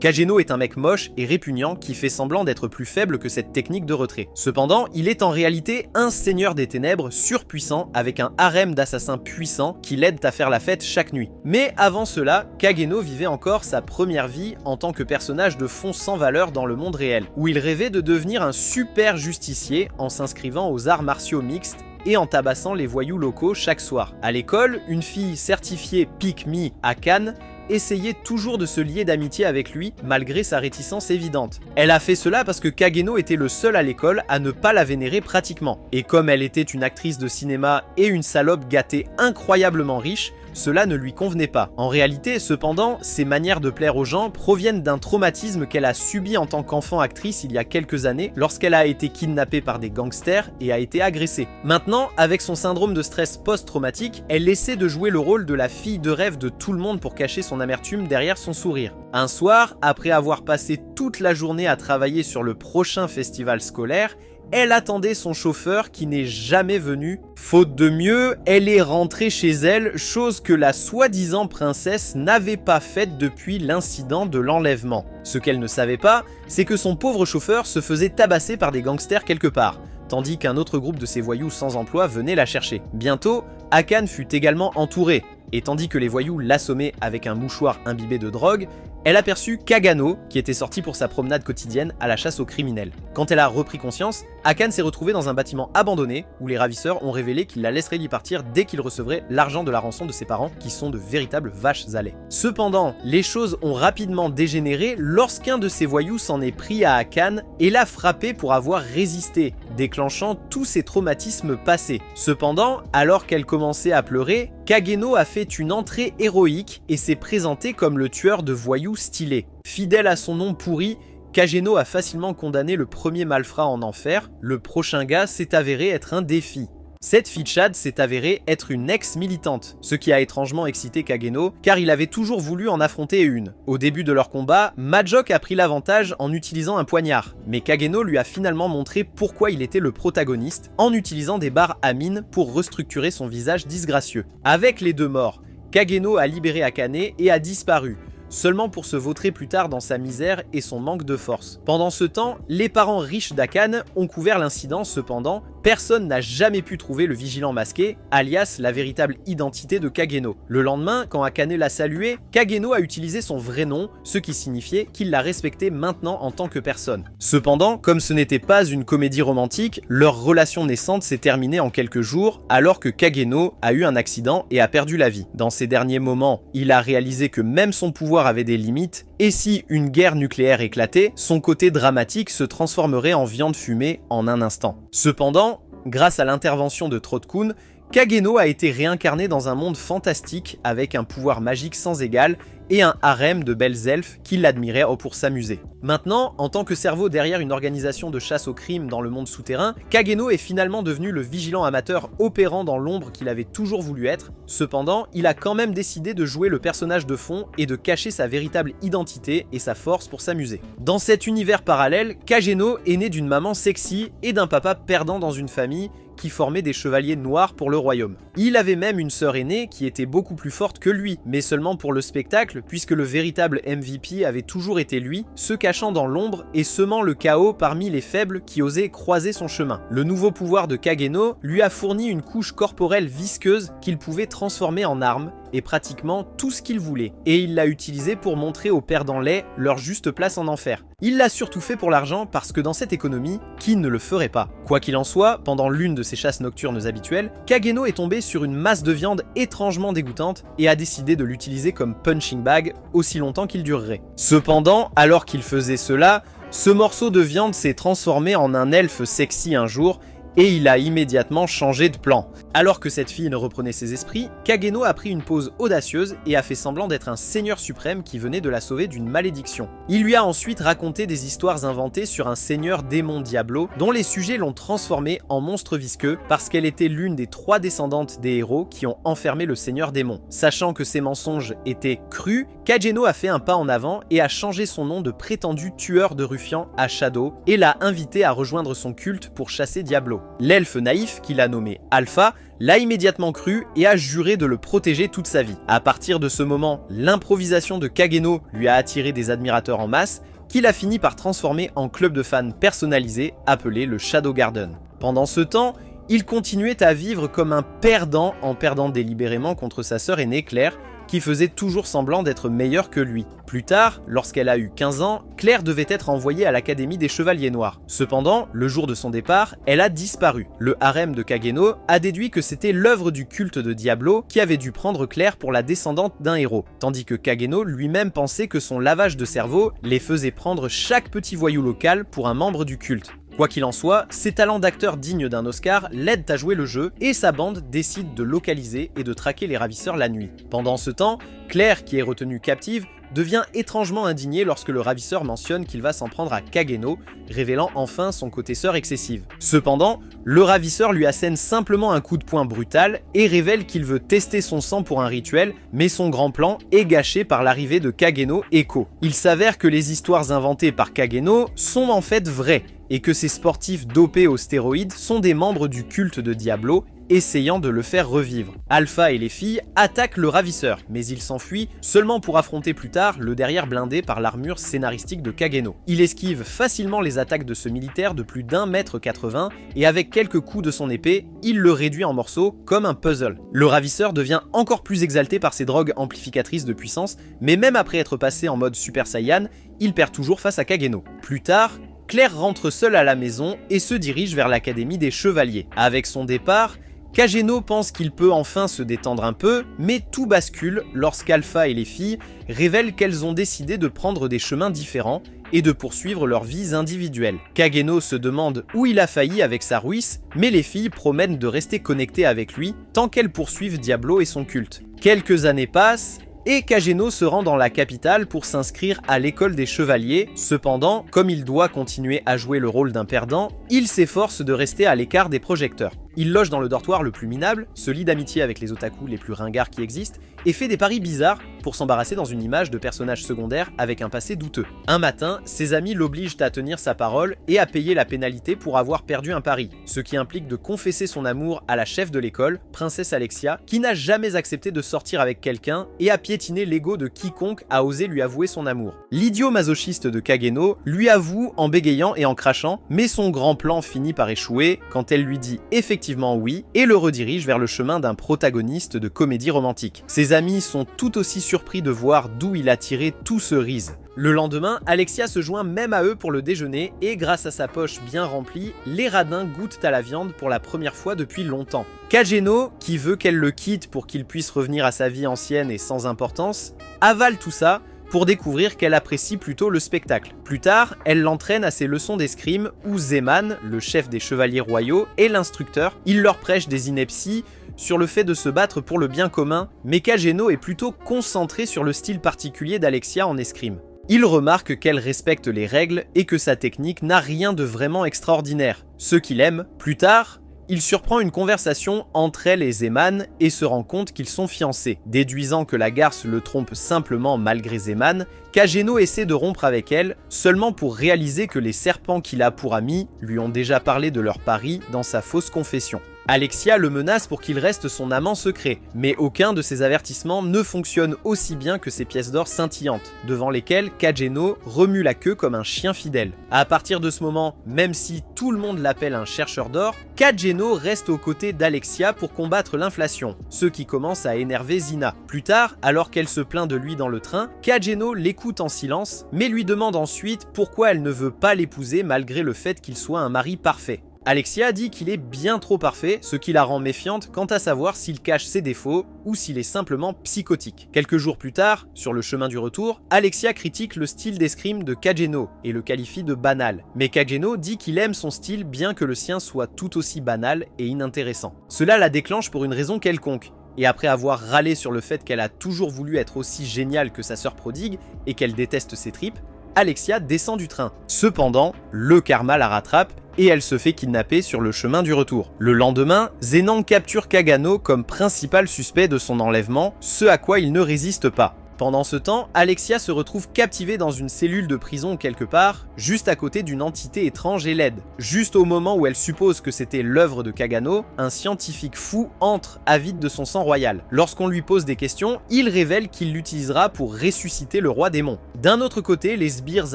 Kageno est un mec moche et répugnant qui fait semblant d'être plus faible que cette technique de retrait. Cependant, il est en réalité un seigneur des ténèbres surpuissant avec un harem d'assassins puissants qui l'aident à faire la fête chaque nuit. Mais avant cela, Kageno vivait encore sa première vie en tant que personnage de fond sans valeur dans le monde réel, où il rêvait de devenir un super justicier en s'inscrivant aux arts martiaux mixtes et en tabassant les voyous locaux chaque soir. À l'école, une fille certifiée Pick Me à Cannes essayait toujours de se lier d'amitié avec lui malgré sa réticence évidente. Elle a fait cela parce que Kageno était le seul à l'école à ne pas la vénérer pratiquement. Et comme elle était une actrice de cinéma et une salope gâtée incroyablement riche, cela ne lui convenait pas. En réalité, cependant, ses manières de plaire aux gens proviennent d'un traumatisme qu'elle a subi en tant qu'enfant actrice il y a quelques années lorsqu'elle a été kidnappée par des gangsters et a été agressée. Maintenant, avec son syndrome de stress post-traumatique, elle essaie de jouer le rôle de la fille de rêve de tout le monde pour cacher son amertume derrière son sourire. Un soir, après avoir passé toute la journée à travailler sur le prochain festival scolaire, elle attendait son chauffeur qui n'est jamais venu. Faute de mieux, elle est rentrée chez elle, chose que la soi-disant princesse n'avait pas faite depuis l'incident de l'enlèvement. Ce qu'elle ne savait pas, c'est que son pauvre chauffeur se faisait tabasser par des gangsters quelque part, tandis qu'un autre groupe de ces voyous sans emploi venait la chercher. Bientôt, Akane fut également entourée, et tandis que les voyous l'assommaient avec un mouchoir imbibé de drogue, elle aperçut Kagano, qui était sorti pour sa promenade quotidienne à la chasse aux criminels. Quand elle a repris conscience, Akane s'est retrouvée dans un bâtiment abandonné où les ravisseurs ont révélé qu'ils la laisseraient y partir dès qu'il recevrait l'argent de la rançon de ses parents, qui sont de véritables vaches à lait. Cependant, les choses ont rapidement dégénéré lorsqu'un de ces voyous s'en est pris à Akane et l'a frappé pour avoir résisté, déclenchant tous ses traumatismes passés. Cependant, alors qu'elle commençait à pleurer, Kageno a fait une entrée héroïque et s'est présenté comme le tueur de voyous stylé. Fidèle à son nom pourri, Kageno a facilement condamné le premier malfrat en enfer. Le prochain gars s'est avéré être un défi. Cette fille Chad s'est avérée être une ex-militante, ce qui a étrangement excité Kageno, car il avait toujours voulu en affronter une. Au début de leur combat, Majok a pris l'avantage en utilisant un poignard, mais Kageno lui a finalement montré pourquoi il était le protagoniste, en utilisant des barres à mine pour restructurer son visage disgracieux. Avec les deux morts, Kageno a libéré Akane et a disparu, seulement pour se vautrer plus tard dans sa misère et son manque de force. Pendant ce temps, les parents riches d'Akane ont couvert l'incident. Cependant, personne n'a jamais pu trouver le vigilant masqué, alias la véritable identité de Kageno. Le lendemain, quand Akane l'a salué, Kageno a utilisé son vrai nom, ce qui signifiait qu'il la respectait maintenant en tant que personne. Cependant, comme ce n'était pas une comédie romantique, leur relation naissante s'est terminée en quelques jours, alors que Kageno a eu un accident et a perdu la vie. Dans ces derniers moments, il a réalisé que même son pouvoir avait des limites, et si une guerre nucléaire éclatait, son côté dramatique se transformerait en viande fumée en un instant. Cependant, grâce à l'intervention de Trot-kun, Kageno a été réincarné dans un monde fantastique avec un pouvoir magique sans égal et un harem de belles elfes qui l'admiraient pour s'amuser. Maintenant, en tant que cerveau derrière une organisation de chasse au crime dans le monde souterrain, Kageno est finalement devenu le vigilant amateur opérant dans l'ombre qu'il avait toujours voulu être. Cependant, il a quand même décidé de jouer le personnage de fond et de cacher sa véritable identité et sa force pour s'amuser. Dans cet univers parallèle, Kageno est né d'une maman sexy et d'un papa perdant dans une famille qui formait des chevaliers noirs pour le royaume. Il avait même une sœur aînée qui était beaucoup plus forte que lui, mais seulement pour le spectacle, puisque le véritable MVP avait toujours été lui, se cachant dans l'ombre et semant le chaos parmi les faibles qui osaient croiser son chemin. Le nouveau pouvoir de Kageno lui a fourni une couche corporelle visqueuse qu'il pouvait transformer en arme, et pratiquement tout ce qu'il voulait, et il l'a utilisé pour montrer aux perdants laids leur juste place en enfer. Il l'a surtout fait pour l'argent parce que dans cette économie, qui ne le ferait pas? Quoi qu'il en soit, pendant l'une de ses chasses nocturnes habituelles, Kageno est tombé sur une masse de viande étrangement dégoûtante et a décidé de l'utiliser comme punching bag aussi longtemps qu'il durerait. Cependant, alors qu'il faisait cela, ce morceau de viande s'est transformé en un elfe sexy un jour, et il a immédiatement changé de plan. Alors que cette fille ne reprenait ses esprits, Kageno a pris une pose audacieuse et a fait semblant d'être un seigneur suprême qui venait de la sauver d'une malédiction. Il lui a ensuite raconté des histoires inventées sur un seigneur démon Diablo, dont les sujets l'ont transformée en monstre visqueux parce qu'elle était l'une des 3 descendantes des héros qui ont enfermé le seigneur démon. Sachant que ces mensonges étaient crus, Kageno a fait un pas en avant et a changé son nom de prétendu tueur de ruffians à Shadow et l'a invité à rejoindre son culte pour chasser Diablo. L'elfe naïf, qu'il a nommé Alpha, l'a immédiatement cru et a juré de le protéger toute sa vie. À partir de ce moment, l'improvisation de Kageno lui a attiré des admirateurs en masse, qu'il a fini par transformer en club de fans personnalisé appelé le Shadow Garden. Pendant ce temps, il continuait à vivre comme un perdant en perdant délibérément contre sa sœur aînée Claire, qui faisait toujours semblant d'être meilleure que lui. Plus tard, lorsqu'elle a eu 15 ans, Claire devait être envoyée à l'Académie des Chevaliers Noirs. Cependant, le jour de son départ, elle a disparu. Le harem de Kageno a déduit que c'était l'œuvre du culte de Diablo qui avait dû prendre Claire pour la descendante d'un héros, tandis que Kageno lui-même pensait que son lavage de cerveau les faisait prendre chaque petit voyou local pour un membre du culte. Quoi qu'il en soit, ses talents d'acteur dignes d'un Oscar l'aident à jouer le jeu et sa bande décide de localiser et de traquer les ravisseurs la nuit. Pendant ce temps, Claire, qui est retenue captive, devient étrangement indignée lorsque le ravisseur mentionne qu'il va s'en prendre à Kageno, révélant enfin son côté sœur excessive. Cependant, le ravisseur lui assène simplement un coup de poing brutal et révèle qu'il veut tester son sang pour un rituel, mais son grand plan est gâché par l'arrivée de Kageno et Co. Il s'avère que les histoires inventées par Kageno sont en fait vraies, et que ces sportifs dopés aux stéroïdes sont des membres du culte de Diablo, essayant de le faire revivre. Alpha et les filles attaquent le ravisseur, mais il s'enfuit seulement pour affronter plus tard le derrière blindé par l'armure scénaristique de Kageno. Il esquive facilement les attaques de ce militaire de plus d'1,80 m et avec quelques coups de son épée, il le réduit en morceaux comme un puzzle. Le ravisseur devient encore plus exalté par ses drogues amplificatrices de puissance, mais même après être passé en mode Super Saiyan, il perd toujours face à Kageno. Plus tard, Claire rentre seule à la maison et se dirige vers l'Académie des Chevaliers. Avec son départ, Kageno pense qu'il peut enfin se détendre un peu, mais tout bascule lorsqu'Alpha et les filles révèlent qu'elles ont décidé de prendre des chemins différents et de poursuivre leurs vies individuelles. Kageno se demande où il a failli avec sa rouisse, mais les filles promettent de rester connectées avec lui tant qu'elles poursuivent Diablo et son culte. Quelques années passent, et Kageno se rend dans la capitale pour s'inscrire à l'école des chevaliers. Cependant, comme il doit continuer à jouer le rôle d'un perdant, il s'efforce de rester à l'écart des projecteurs. Il loge dans le dortoir le plus minable, se lie d'amitié avec les otaku les plus ringards qui existent, et fait des paris bizarres pour s'embarrasser dans une image de personnage secondaire avec un passé douteux. Un matin, ses amis l'obligent à tenir sa parole et à payer la pénalité pour avoir perdu un pari, ce qui implique de confesser son amour à la chef de l'école, Princesse Alexia, qui n'a jamais accepté de sortir avec quelqu'un et a piétiné l'ego de quiconque a osé lui avouer son amour. L'idiot masochiste de Kageno lui avoue en bégayant et en crachant, mais son grand plan finit par échouer quand elle lui dit effectivement oui et le redirige vers le chemin d'un protagoniste de comédie romantique. Ses amis sont tout aussi surpris de voir d'où il a tiré tout ce rise. Le lendemain, Alexia se joint même à eux pour le déjeuner et grâce à sa poche bien remplie, les radins goûtent à la viande pour la première fois depuis longtemps. Kageno, qui veut qu'elle le quitte pour qu'il puisse revenir à sa vie ancienne et sans importance, avale tout ça pour découvrir qu'elle apprécie plutôt le spectacle. Plus tard, elle l'entraîne à ses leçons d'escrime où Zeman, le chef des chevaliers royaux, est l'instructeur. Il leur prêche des inepties sur le fait de se battre pour le bien commun, mais Kageno est plutôt concentré sur le style particulier d'Alexia en escrime. Il remarque qu'elle respecte les règles et que sa technique n'a rien de vraiment extraordinaire, ce qu'il aime. Plus tard, il surprend une conversation entre elle et Zeman et se rend compte qu'ils sont fiancés. Déduisant que la garce le trompe simplement malgré Zeman, Kageno essaie de rompre avec elle, seulement pour réaliser que les serpents qu'il a pour amis lui ont déjà parlé de leur pari dans sa fausse confession. Alexia le menace pour qu'il reste son amant secret, mais aucun de ses avertissements ne fonctionne aussi bien que ces pièces d'or scintillantes, devant lesquelles Kageno remue la queue comme un chien fidèle. À partir de ce moment, même si tout le monde l'appelle un chercheur d'or, Kageno reste aux côtés d'Alexia pour combattre l'inflation, ce qui commence à énerver Zina. Plus tard, alors qu'elle se plaint de lui dans le train, Kageno l'écoute en silence, mais lui demande ensuite pourquoi elle ne veut pas l'épouser malgré le fait qu'il soit un mari parfait. Alexia dit qu'il est bien trop parfait, ce qui la rend méfiante quant à savoir s'il cache ses défauts ou s'il est simplement psychotique. Quelques jours plus tard, sur le chemin du retour, Alexia critique le style d'escrime de Kageno et le qualifie de banal. Mais Kageno dit qu'il aime son style bien que le sien soit tout aussi banal et inintéressant. Cela la déclenche pour une raison quelconque. Et après avoir râlé sur le fait qu'elle a toujours voulu être aussi géniale que sa sœur prodigue et qu'elle déteste ses tripes, Alexia descend du train. Cependant, le karma la rattrape et elle se fait kidnapper sur le chemin du retour. Le lendemain, Zenang capture Kagano comme principal suspect de son enlèvement, ce à quoi il ne résiste pas. Pendant ce temps, Alexia se retrouve captivée dans une cellule de prison quelque part, juste à côté d'une entité étrange et laide. Juste au moment où elle suppose que c'était l'œuvre de Kagano, un scientifique fou entre, avide de son sang royal. Lorsqu'on lui pose des questions, il révèle qu'il l'utilisera pour ressusciter le roi démon. D'un autre côté, les sbires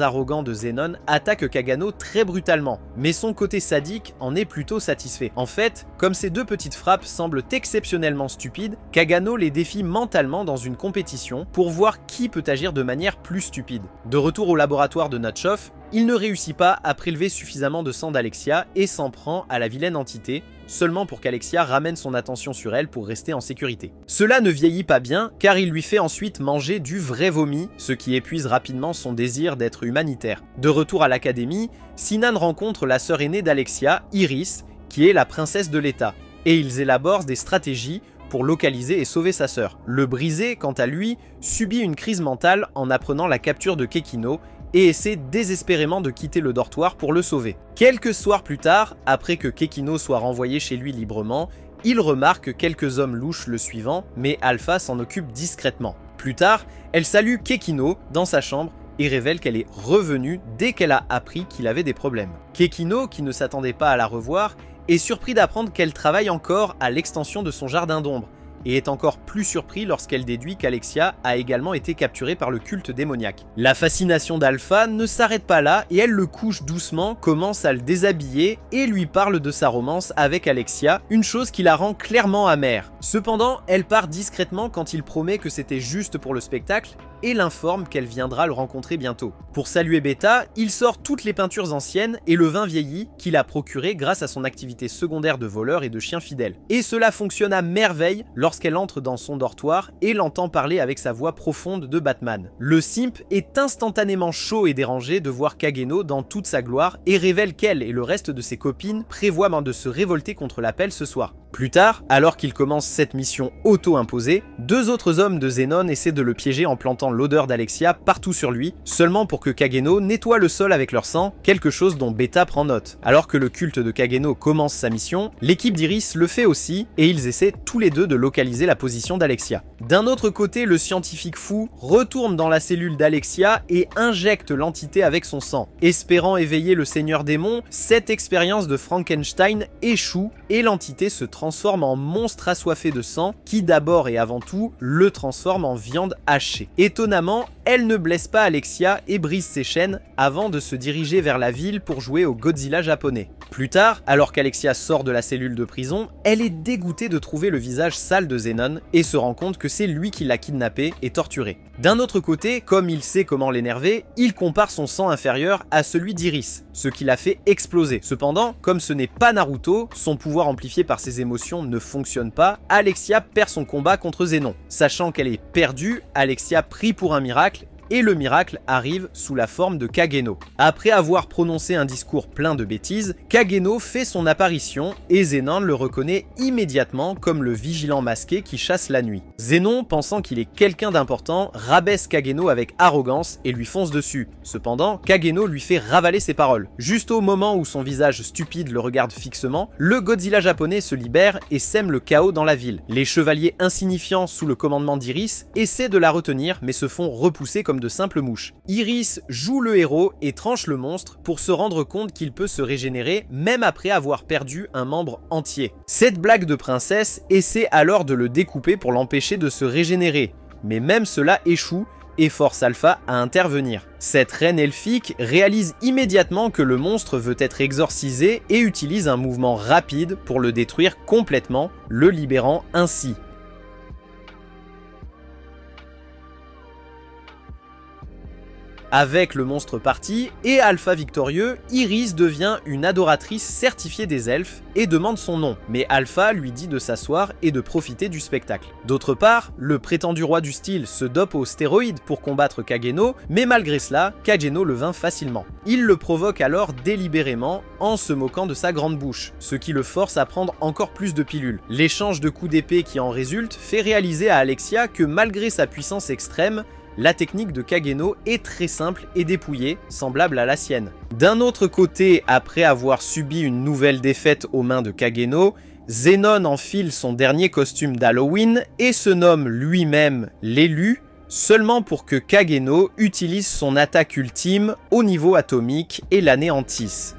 arrogants de Zenon attaquent Kagano très brutalement, mais son côté sadique en est plutôt satisfait. En fait, comme ces deux petites frappes semblent exceptionnellement stupides, Kagano les défie mentalement dans une compétition pour voir qui peut agir de manière plus stupide. De retour au laboratoire de Notchoff, il ne réussit pas à prélever suffisamment de sang d'Alexia et s'en prend à la vilaine entité, seulement pour qu'Alexia ramène son attention sur elle pour rester en sécurité. Cela ne vieillit pas bien, car il lui fait ensuite manger du vrai vomi, ce qui épuise rapidement son désir d'être humanitaire. De retour à l'académie, Sinan rencontre la sœur aînée d'Alexia, Iris, qui est la princesse de l'État, et ils élaborent des stratégies pour localiser et sauver sa sœur. Le brisé, quant à lui, subit une crise mentale en apprenant la capture de Kekino et essaie désespérément de quitter le dortoir pour le sauver. Quelques soirs plus tard, après que Kekino soit renvoyé chez lui librement, il remarque quelques hommes louches le suivant, mais Alpha s'en occupe discrètement. Plus tard, elle salue Kekino dans sa chambre et révèle qu'elle est revenue dès qu'elle a appris qu'il avait des problèmes. Kekino, qui ne s'attendait pas à la revoir, est surpris d'apprendre qu'elle travaille encore à l'extension de son jardin d'ombre, et est encore plus surpris lorsqu'elle déduit qu'Alexia a également été capturée par le culte démoniaque. La fascination d'Alpha ne s'arrête pas là et elle le couche doucement, commence à le déshabiller et lui parle de sa romance avec Alexia, une chose qui la rend clairement amère. Cependant, elle part discrètement quand il promet que c'était juste pour le spectacle et l'informe qu'elle viendra le rencontrer bientôt. Pour saluer Beta, il sort toutes les peintures anciennes et le vin vieilli qu'il a procuré grâce à son activité secondaire de voleur et de chien fidèle. Et cela fonctionne à merveille lorsqu'elle entre dans son dortoir et l'entend parler avec sa voix profonde de Batman. Le simp est instantanément chaud et dérangé de voir Kageno dans toute sa gloire et révèle qu'elle et le reste de ses copines prévoient de se révolter contre l'appel ce soir. Plus tard, alors qu'il commence cette mission auto-imposée, deux autres hommes de Zenon essaient de le piéger en plantant l'odeur d'Alexia partout sur lui, seulement pour que Kageno nettoie le sol avec leur sang, quelque chose dont Beta prend note. Alors que le culte de Kageno commence sa mission, l'équipe d'Iris le fait aussi, et ils essaient tous les deux de localiser la position d'Alexia. D'un autre côté, le scientifique fou retourne dans la cellule d'Alexia et injecte l'entité avec son sang. Espérant éveiller le seigneur démon, cette expérience de Frankenstein échoue et l'entité se transforme en monstre assoiffé de sang qui d'abord et avant tout le transforme en viande hachée. Étonnamment, elle ne blesse pas Alexia et brise ses chaînes avant de se diriger vers la ville pour jouer au Godzilla japonais. Plus tard, alors qu'Alexia sort de la cellule de prison, elle est dégoûtée de trouver le visage sale de Zenon et se rend compte que c'est lui qui l'a kidnappée et torturée. D'un autre côté, comme il sait comment l'énerver, il compare son sang inférieur à celui d'Iris, ce qui l'a fait exploser. Cependant, comme ce n'est pas Naruto, son pouvoir amplifié par ses émotions ne fonctionne pas, Alexia perd son combat contre Zenon. Sachant qu'elle est perdue, Alexia prie pour un miracle et le miracle arrive sous la forme de Kageno. Après avoir prononcé un discours plein de bêtises, Kageno fait son apparition et Zenon le reconnaît immédiatement comme le vigilant masqué qui chasse la nuit. Zenon, pensant qu'il est quelqu'un d'important, rabaisse Kageno avec arrogance et lui fonce dessus. Cependant, Kageno lui fait ravaler ses paroles. Juste au moment où son visage stupide le regarde fixement, le Godzilla japonais se libère et sème le chaos dans la ville. Les chevaliers insignifiants sous le commandement d'Iris essaient de la retenir mais se font repousser comme de simples mouches. Iris joue le héros et tranche le monstre pour se rendre compte qu'il peut se régénérer même après avoir perdu un membre entier. Cette blague de princesse essaie alors de le découper pour l'empêcher de se régénérer, mais même cela échoue et force Alpha à intervenir. Cette reine elfique réalise immédiatement que le monstre veut être exorcisé et utilise un mouvement rapide pour le détruire complètement, le libérant ainsi. Avec le monstre parti et Alpha victorieux, Iris devient une adoratrice certifiée des elfes et demande son nom, mais Alpha lui dit de s'asseoir et de profiter du spectacle. D'autre part, le prétendu roi du style se dope aux stéroïdes pour combattre Kageno, mais malgré cela, Kageno le vainc facilement. Il le provoque alors délibérément en se moquant de sa grande bouche, ce qui le force à prendre encore plus de pilules. L'échange de coups d'épée qui en résulte fait réaliser à Alexia que malgré sa puissance extrême, la technique de Kageno est très simple et dépouillée, semblable à la sienne. D'un autre côté, après avoir subi une nouvelle défaite aux mains de Kageno, Zenon enfile son dernier costume d'Halloween et se nomme lui-même l'élu, seulement pour que Kageno utilise son attaque ultime au niveau atomique et l'anéantisse.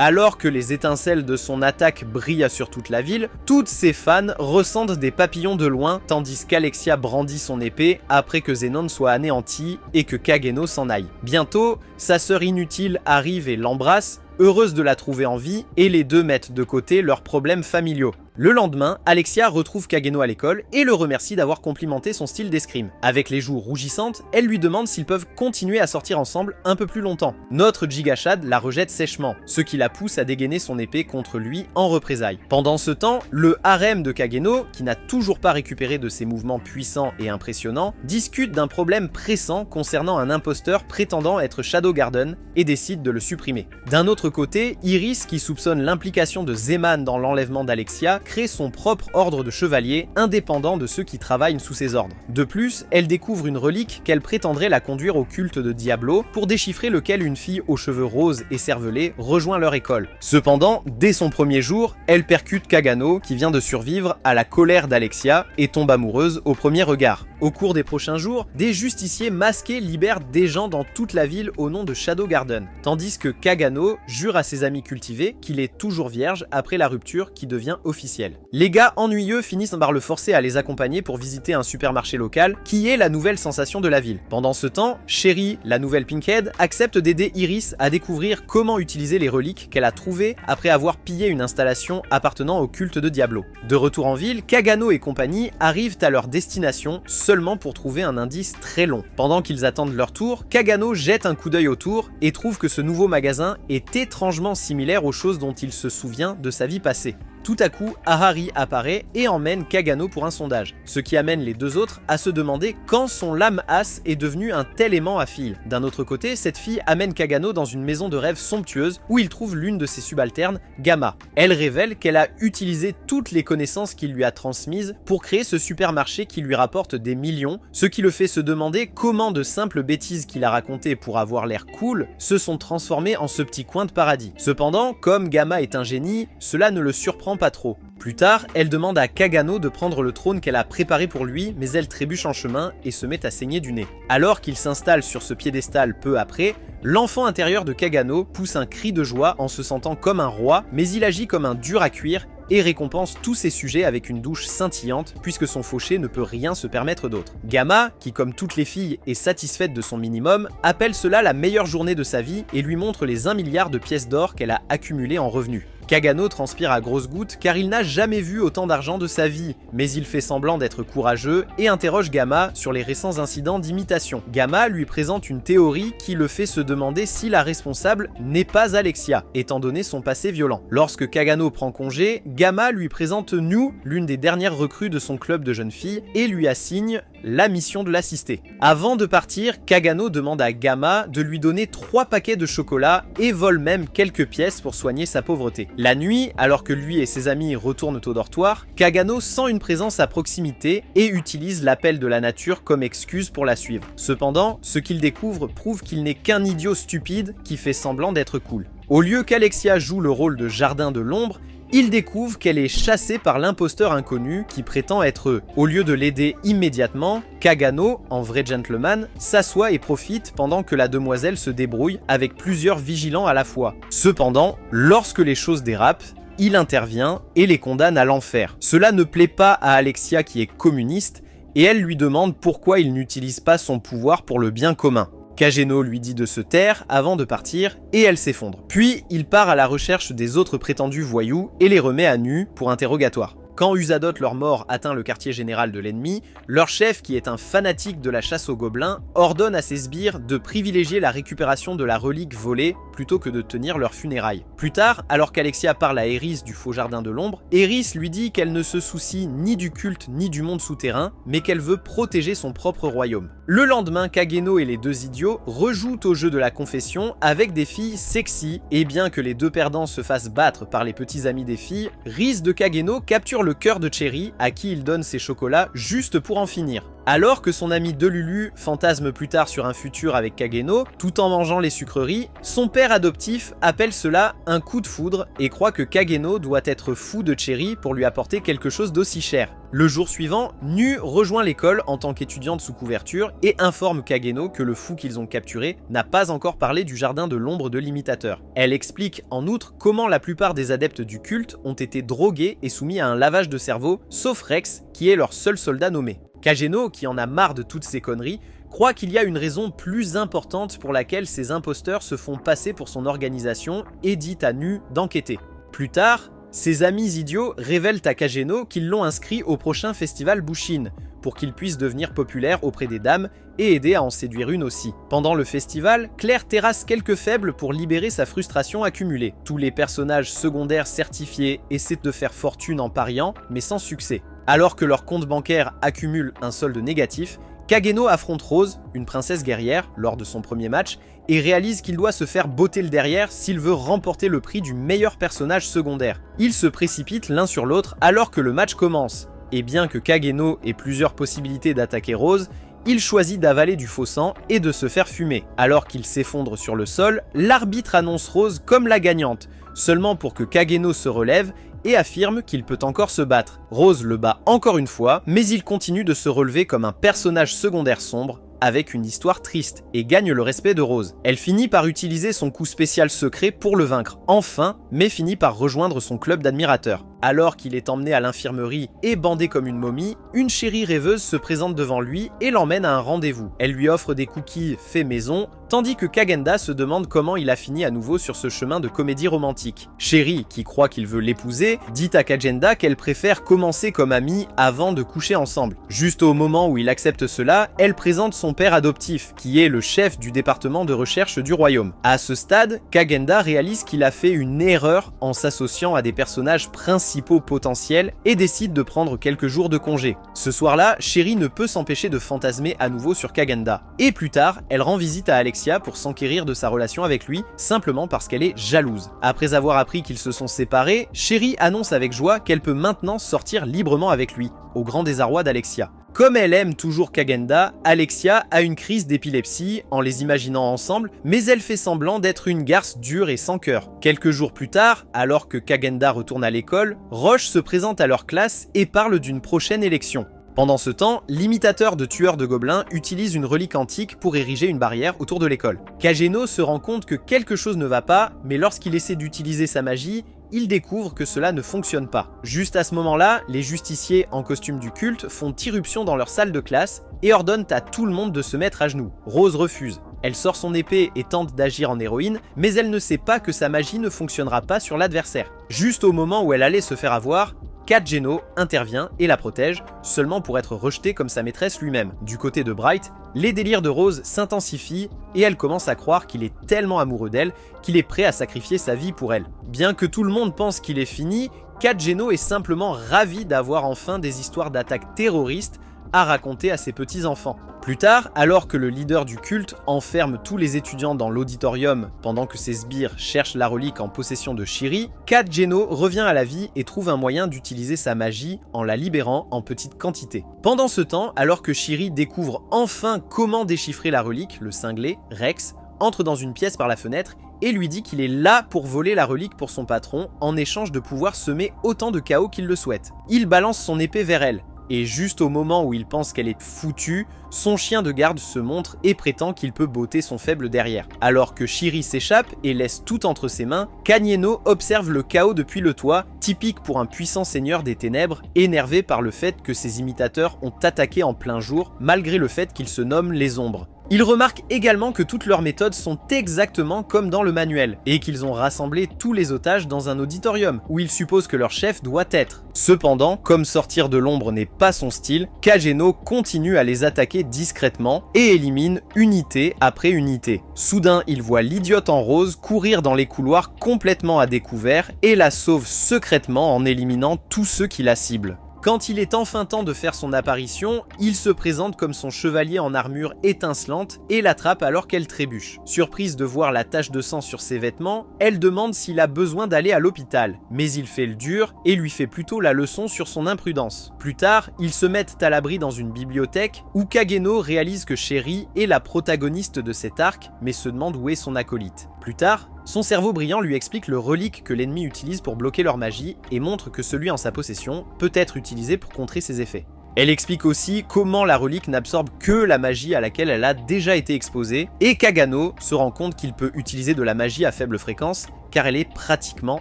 Alors que les étincelles de son attaque brillent sur toute la ville, toutes ses fans ressentent des papillons de loin tandis qu'Alexia brandit son épée après que Zenon soit anéanti et que Kageno s'en aille. Bientôt, sa sœur inutile arrive et l'embrasse, heureuse de la trouver en vie, et les deux mettent de côté leurs problèmes familiaux. Le lendemain, Alexia retrouve Kageno à l'école et le remercie d'avoir complimenté son style d'escrime. Avec les joues rougissantes, elle lui demande s'ils peuvent continuer à sortir ensemble un peu plus longtemps. Notre Gigashad la rejette sèchement, ce qui la pousse à dégainer son épée contre lui en représailles. Pendant ce temps, le harem de Kageno, qui n'a toujours pas récupéré de ses mouvements puissants et impressionnants, discute d'un problème pressant concernant un imposteur prétendant être Shadow Garden et décide de le supprimer. D'un autre côté, Iris, qui soupçonne l'implication de Zeman dans l'enlèvement d'Alexia, crée son propre ordre de chevaliers indépendant de ceux qui travaillent sous ses ordres. De plus, elle découvre une relique qu'elle prétendrait la conduire au culte de Diablo, pour déchiffrer lequel une fille aux cheveux roses et cervelés rejoint leur école. Cependant, dès son premier jour, elle percute Kagano qui vient de survivre à la colère d'Alexia et tombe amoureuse au premier regard. Au cours des prochains jours, des justiciers masqués libèrent des gens dans toute la ville au nom de Shadow Garden, tandis que Kagano jure à ses amis cultivés qu'il est toujours vierge après la rupture qui devient officielle. Les gars ennuyeux finissent par le forcer à les accompagner pour visiter un supermarché local qui est la nouvelle sensation de la ville. Pendant ce temps, Sherry, la nouvelle Pinkhead, accepte d'aider Iris à découvrir comment utiliser les reliques qu'elle a trouvées après avoir pillé une installation appartenant au culte de Diablo. De retour en ville, Kagano et compagnie arrivent à leur destination seulement pour trouver un indice très long. Pendant qu'ils attendent leur tour, Kagano jette un coup d'œil autour et trouve que ce nouveau magasin est étrangement similaire aux choses dont il se souvient de sa vie passée. Tout à coup, Ahari apparaît et emmène Kagano pour un sondage, ce qui amène les deux autres à se demander quand son lame as est devenu un tel aimant à fil. D'un autre côté, cette fille amène Kagano dans une maison de rêve somptueuse où il trouve l'une de ses subalternes, Gamma. Elle révèle qu'elle a utilisé toutes les connaissances qu'il lui a transmises pour créer ce supermarché qui lui rapporte des millions, ce qui le fait se demander comment de simples bêtises qu'il a racontées pour avoir l'air cool se sont transformées en ce petit coin de paradis. Cependant, comme Gamma est un génie, cela ne le surprend pas trop. Plus tard, elle demande à Kagano de prendre le trône qu'elle a préparé pour lui, mais elle trébuche en chemin et se met à saigner du nez. Alors qu'il s'installe sur ce piédestal peu après, l'enfant intérieur de Kagano pousse un cri de joie en se sentant comme un roi, mais il agit comme un dur à cuire et récompense tous ses sujets avec une douche scintillante puisque son fauché ne peut rien se permettre d'autre. Gamma, qui comme toutes les filles est satisfaite de son minimum, appelle cela la meilleure journée de sa vie et lui montre les 1 milliard de pièces d'or qu'elle a accumulées en revenus. Kagano transpire à grosses gouttes car il n'a jamais vu autant d'argent de sa vie, mais il fait semblant d'être courageux et interroge Gamma sur les récents incidents d'imitation. Gamma lui présente une théorie qui le fait se demander si la responsable n'est pas Alexia, étant donné son passé violent. Lorsque Kagano prend congé, Gamma lui présente New, l'une des dernières recrues de son club de jeunes filles, et lui assigne la mission de l'assister. Avant de partir, Kagano demande à Gamma de lui donner 3 paquets de chocolat et vole même quelques pièces pour soigner sa pauvreté. La nuit, alors que lui et ses amis retournent au dortoir, Kagano sent une présence à proximité et utilise l'appel de la nature comme excuse pour la suivre. Cependant, ce qu'il découvre prouve qu'il n'est qu'un idiot stupide qui fait semblant d'être cool. Au lieu qu'Alexia joue le rôle de jardin de l'ombre, il découvre qu'elle est chassée par l'imposteur inconnu qui prétend être eux. Au lieu de l'aider immédiatement, Kagano, en vrai gentleman, s'assoit et profite pendant que la demoiselle se débrouille avec plusieurs vigilants à la fois. Cependant, lorsque les choses dérapent, il intervient et les condamne à l'enfer. Cela ne plaît pas à Alexia qui est communiste et elle lui demande pourquoi il n'utilise pas son pouvoir pour le bien commun. Kageno lui dit de se taire avant de partir et elle s'effondre. Puis il part à la recherche des autres prétendus voyous et les remet à nu pour interrogatoire. Quand Usadot leur mort atteint le quartier général de l'ennemi, leur chef, qui est un fanatique de la chasse aux gobelins, ordonne à ses sbires de privilégier la récupération de la relique volée plutôt que de tenir leurs funérailles. Plus tard, alors qu'Alexia parle à Eris du faux jardin de l'ombre, Eris lui dit qu'elle ne se soucie ni du culte ni du monde souterrain, mais qu'elle veut protéger son propre royaume. Le lendemain, Kageno et les deux idiots rejouent au jeu de la confession avec des filles sexy, et bien que les deux perdants se fassent battre par les petits amis des filles, Riz de Kageno capture le cœur de Cherry, à qui il donne ses chocolats juste pour en finir. Alors que son ami Delulu fantasme plus tard sur un futur avec Kageno, tout en mangeant les sucreries, son père adoptif appelle cela un coup de foudre et croit que Kageno doit être fou de Cherry pour lui apporter quelque chose d'aussi cher. Le jour suivant, Nu rejoint l'école en tant qu'étudiante sous couverture et informe Kageno que le fou qu'ils ont capturé n'a pas encore parlé du jardin de l'ombre de l'imitateur. Elle explique en outre comment la plupart des adeptes du culte ont été drogués et soumis à un lavage de cerveau, sauf Rex, qui est leur seul soldat nommé. Kageno, qui en a marre de toutes ces conneries, croit qu'il y a une raison plus importante pour laquelle ces imposteurs se font passer pour son organisation et dit à Nu d'enquêter. Plus tard, ses amis idiots révèlent à Kageno qu'ils l'ont inscrit au prochain festival Bushin, pour qu'il puisse devenir populaire auprès des dames et aider à en séduire une aussi. Pendant le festival, Claire terrasse quelques faibles pour libérer sa frustration accumulée. Tous les personnages secondaires certifiés essaient de faire fortune en pariant, mais sans succès. Alors que leur compte bancaire accumule un solde négatif, Kageno affronte Rose, une princesse guerrière, lors de son premier match, et réalise qu'il doit se faire botter le derrière s'il veut remporter le prix du meilleur personnage secondaire. Ils se précipitent l'un sur l'autre alors que le match commence. Et bien que Kageno ait plusieurs possibilités d'attaquer Rose, il choisit d'avaler du faux sang et de se faire fumer. Alors qu'il s'effondre sur le sol, l'arbitre annonce Rose comme la gagnante, seulement pour que Kageno se relève et affirme qu'il peut encore se battre. Rose le bat encore une fois, mais il continue de se relever comme un personnage secondaire sombre, avec une histoire triste, et gagne le respect de Rose. Elle finit par utiliser son coup spécial secret pour le vaincre enfin, mais finit par rejoindre son club d'admirateurs. Alors qu'il est emmené à l'infirmerie et bandé comme une momie, une chérie rêveuse se présente devant lui et l'emmène à un rendez-vous. Elle lui offre des cookies faits maison, tandis que Kagenda se demande comment il a fini à nouveau sur ce chemin de comédie romantique. Chérie, qui croit qu'il veut l'épouser, dit à Kagenda qu'elle préfère commencer comme amie avant de coucher ensemble. Juste au moment où il accepte cela, elle présente son père adoptif, qui est le chef du département de recherche du royaume. À ce stade, Kagenda réalise qu'il a fait une erreur en s'associant à des personnages principaux potentiels et décide de prendre quelques jours de congé. Ce soir-là, Chérie ne peut s'empêcher de fantasmer à nouveau sur Kagenda. Et plus tard, elle rend visite à Alexia pour s'enquérir de sa relation avec lui, simplement parce qu'elle est jalouse. Après avoir appris qu'ils se sont séparés, Chérie annonce avec joie qu'elle peut maintenant sortir librement avec lui, au grand désarroi d'Alexia. Comme elle aime toujours Kagenda, Alexia a une crise d'épilepsie en les imaginant ensemble, mais elle fait semblant d'être une garce dure et sans cœur. Quelques jours plus tard, alors que Kagenda retourne à l'école, Roche se présente à leur classe et parle d'une prochaine élection. Pendant ce temps, l'imitateur de tueur de gobelins utilise une relique antique pour ériger une barrière autour de l'école. Kageno se rend compte que quelque chose ne va pas, mais lorsqu'il essaie d'utiliser sa magie, il découvre que cela ne fonctionne pas. Juste à ce moment-là, les justiciers en costume du culte font irruption dans leur salle de classe et ordonnent à tout le monde de se mettre à genoux. Rose refuse. Elle sort son épée et tente d'agir en héroïne, mais elle ne sait pas que sa magie ne fonctionnera pas sur l'adversaire. Juste au moment où elle allait se faire avoir, Kageno intervient et la protège, seulement pour être rejetée comme sa maîtresse lui-même. Du côté de Bright, les délires de Rose s'intensifient et elle commence à croire qu'il est tellement amoureux d'elle qu'il est prêt à sacrifier sa vie pour elle. Bien que tout le monde pense qu'il est fini, Kageno est simplement ravi d'avoir enfin des histoires d'attaques terroristes à raconter à ses petits-enfants. Plus tard, alors que le leader du culte enferme tous les étudiants dans l'auditorium pendant que ses sbires cherchent la relique en possession de Shiri, Kageno revient à la vie et trouve un moyen d'utiliser sa magie en la libérant en petite quantité. Pendant ce temps, alors que Shiri découvre enfin comment déchiffrer la relique, le cinglé, Rex, entre dans une pièce par la fenêtre et lui dit qu'il est là pour voler la relique pour son patron en échange de pouvoir semer autant de chaos qu'il le souhaite. Il balance son épée vers elle. Et juste au moment où il pense qu'elle est foutue, son chien de garde se montre et prétend qu'il peut botter son faible derrière. Alors que Shiri s'échappe et laisse tout entre ses mains, Kageno observe le chaos depuis le toit, typique pour un puissant seigneur des ténèbres, énervé par le fait que ses imitateurs ont attaqué en plein jour, malgré le fait qu'ils se nomment les ombres. Il remarque également que toutes leurs méthodes sont exactement comme dans le manuel, et qu'ils ont rassemblé tous les otages dans un auditorium, où il suppose que leur chef doit être. Cependant, comme sortir de l'ombre n'est pas son style, Kageno continue à les attaquer discrètement, et élimine unité après unité. Soudain, il voit l'idiote en rose courir dans les couloirs complètement à découvert, et la sauve secrètement en éliminant tous ceux qui la ciblent. Quand il est enfin temps de faire son apparition, il se présente comme son chevalier en armure étincelante et l'attrape alors qu'elle trébuche. Surprise de voir la tache de sang sur ses vêtements, elle demande s'il a besoin d'aller à l'hôpital, mais il fait le dur et lui fait plutôt la leçon sur son imprudence. Plus tard, ils se mettent à l'abri dans une bibliothèque où Kageno réalise que Sheri est la protagoniste de cet arc, mais se demande où est son acolyte. Plus tard, Son cerveau brillant lui explique le relique que l'ennemi utilise pour bloquer leur magie et montre que celui en sa possession peut être utilisé pour contrer ses effets. Elle explique aussi comment la relique n'absorbe que la magie à laquelle elle a déjà été exposée, et Kagano se rend compte qu'il peut utiliser de la magie à faible fréquence, car elle est pratiquement